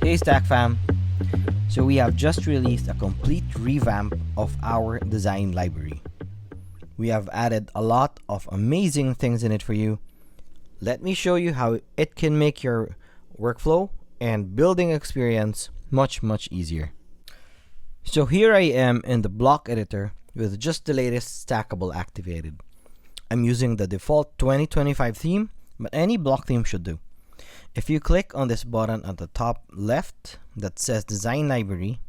Hey Stack fam! So we have just released a complete revamp of our design library. We have added a lot of amazing things in it for you. Let me show you how it can make your workflow and building experience much easier. So here I am in the block editor with just the latest Stackable activated. I'm using the default 2025 theme, but any block theme should do. If you click on this button at the top left that says Design Library,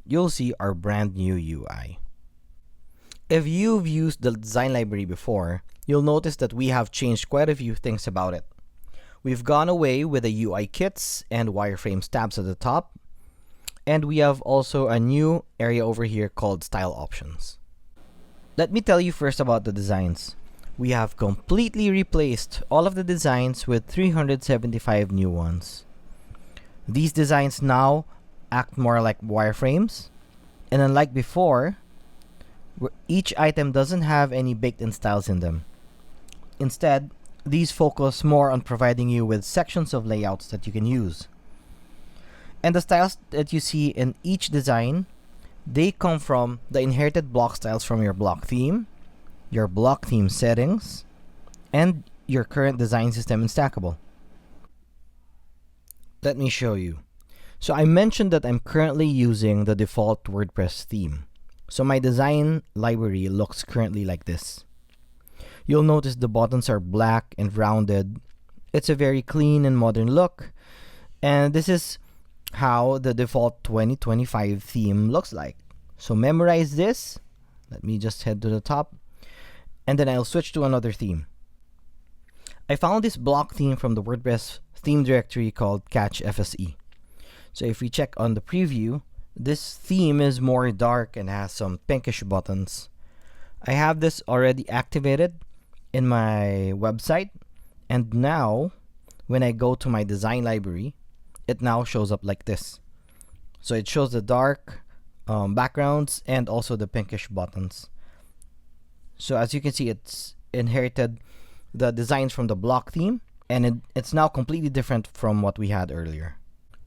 you'll see our brand new UI. If you've used the Design Library before, you'll notice that we have changed quite a few things about it. We've gone away with the UI kits and wireframes tabs at the top, and we have also a new area over here called Style Options. Let me tell you first about the designs. We have completely replaced all of the designs with 375 new ones. These designs now act more like wireframes, and unlike before, each item doesn't have any baked-in styles in them. Instead, these focus more on providing you with sections of layouts that you can use. And the styles that you see in each design, they come from the inherited block styles from your block theme, your block theme settings, and your current design system in Stackable. Let me show you. So I mentioned that I'm currently using the default WordPress theme. So my design library looks currently like this. You'll notice the buttons are black and rounded. It's a very clean and modern look. And this is how the default 2025 theme looks like. So memorize this. Let me just head to the top. And then I'll switch to another theme. I found this block theme from the WordPress theme directory called Catch FSE. So if we check on the preview, this theme is more dark and has some pinkish buttons. I have this already activated in my website, and now when I go to my design library, it now shows up like this. So it shows the dark backgrounds and also the pinkish buttons. So as you can see, it's inherited the designs from the block theme, and it's now completely different from what we had earlier.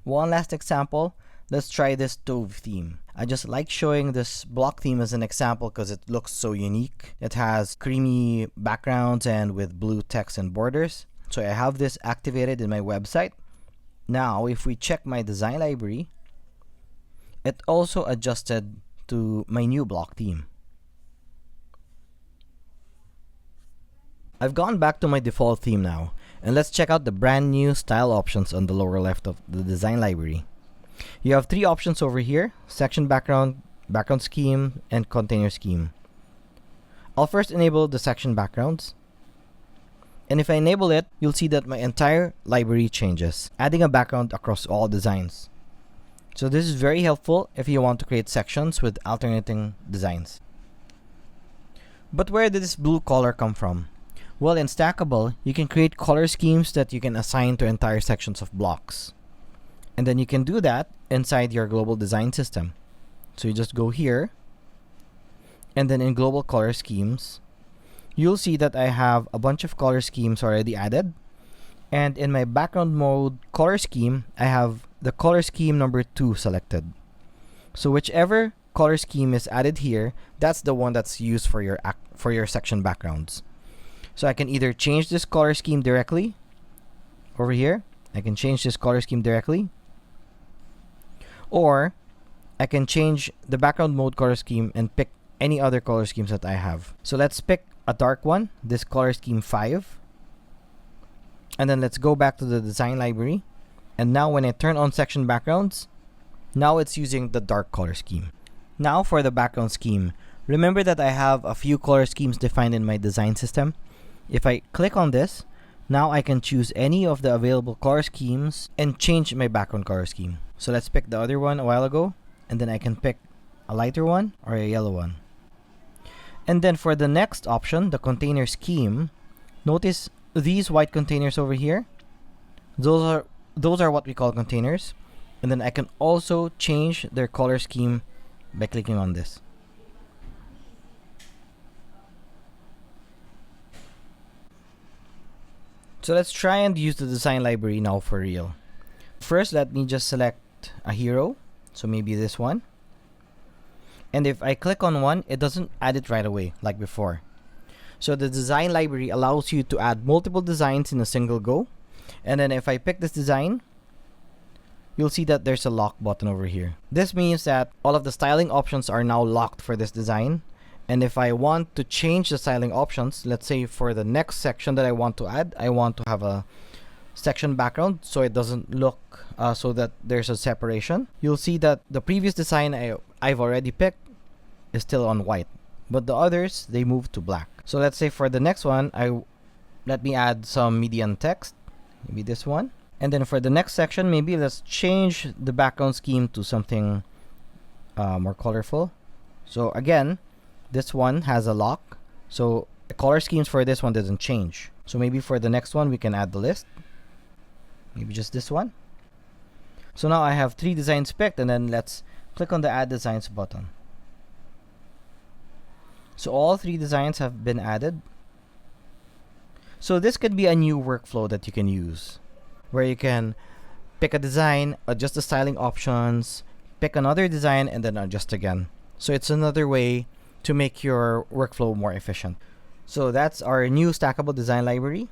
One last example, let's try this Tove theme. I just like showing this block theme as an example because it looks so unique. It has creamy backgrounds and with blue text and borders. So I have this activated in my website. Now, if we check my design library, it also adjusted to my new block theme. I've gone back to my default theme now, and let's check out the brand new style options on the lower left of the design library. You have three options over here: section background, background scheme, and container scheme. I'll first enable the section backgrounds. And if I enable it, you'll see that my entire library changes, adding a background across all designs. So this is very helpful if you want to create sections with alternating designs. But where did this blue color come from? Well, in Stackable, you can create color schemes that you can assign to entire sections of blocks. And then you can do that inside your global design system. So you just go here, and then in global color schemes, you'll see that I have a bunch of color schemes already added. And in my background mode color scheme, I have the color scheme number 2 selected. So whichever color scheme is added here, that's the one that's used for your section backgrounds. So I can either change this color scheme directly over here. I can change this color scheme directly. Or I can change the background mode color scheme and pick any other color schemes that I have. So let's pick a dark one, this color scheme 5. And then let's go back to the design library. And now when I turn on section backgrounds, now it's using the dark color scheme. Now for the background scheme. Remember that I have a few color schemes defined in my design system. If I click on this, now I can choose any of the available color schemes and change my background color scheme. So let's pick the other one a while ago, and then I can pick a lighter one or a yellow one. And then for the next option, the container scheme, notice these white containers over here. Those are what we call containers. And then I can also change their color scheme by clicking on this. So let's try and use the design library now for real. First, let me just select a hero. So maybe this one. And if I click on one, it doesn't add it right away like before. So the design library allows you to add multiple designs in a single go. And then if I pick this design, you'll see that there's a lock button over here. This means that all of the styling options are now locked for this design. And if I want to change the styling options, let's say for the next section that I want to add, I want to have a section background so it doesn't look so that there's a separation. You'll see that the previous design I've already picked is still on white, but the others, they move to black. So let's say for the next one, let me add some median text, maybe this one. And then for the next section, maybe let's change the background scheme to something more colorful. So again, this one has a lock, so the color schemes for this one doesn't change. So maybe for the next one, we can add the list. Maybe just this one. So now I have 3 designs picked, and then let's click on the Add Designs button. So all 3 designs have been added. So this could be a new workflow that you can use, where you can pick a design, adjust the styling options, pick another design, and then adjust again. So it's another way to make your workflow more efficient. So that's our new Stackable design library.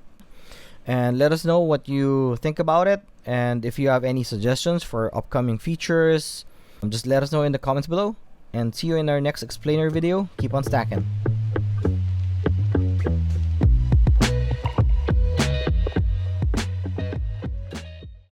And let us know what you think about it. And if you have any suggestions for upcoming features, just let us know in the comments below. And see you in our next explainer video. Keep on stacking.